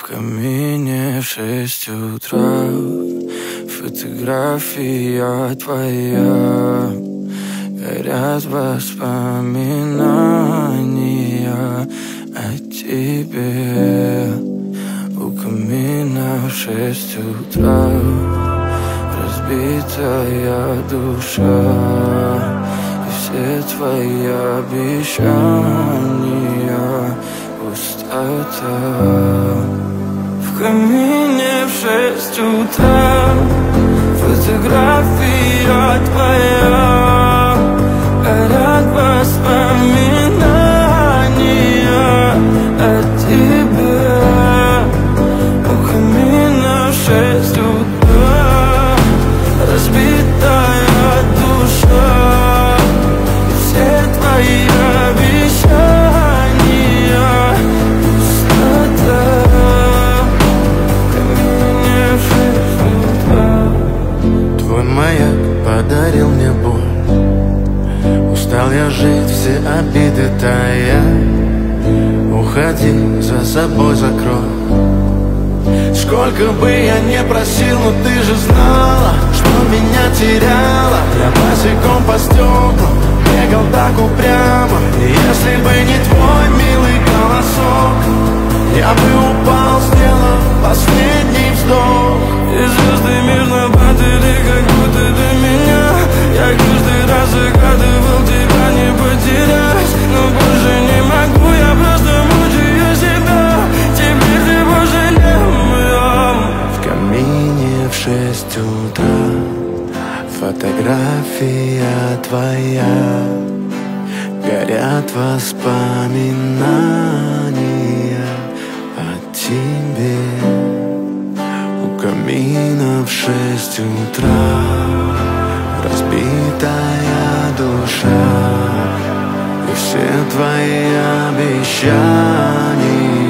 камине в 6 утра, фотография твоя, горят воспоминания о тебе. У камина в 6 утра разбитая душа, и все твои обещания пустота. В камине в 6 утра фотография твоя, горят воспоминания о тебе. У камина в 6 утра разбитая душа, и все твои обещания пустота. В камине в 6 утра. Твой маяк подарил мне боль, устал я жить, все обиды тая. Уходи, за собой закрой. Сколько бы я не просил, но ты же знала, что меня теряла. Я босиком по стеклам бегал так упрямо, и если бы не твой милый голосок, я бы упал, сделав последний вздох. И звезды мирно падали, как будто до меня. Я каждый раз загадывал тебя не потерять, но больше не могу, я просто мучаю себя. Теперь ты пожалел моем. В камине в 6 утра фотография твоя, горят воспоминания о тебе. У камина в 6 утра разбитая душа, и все твои обещания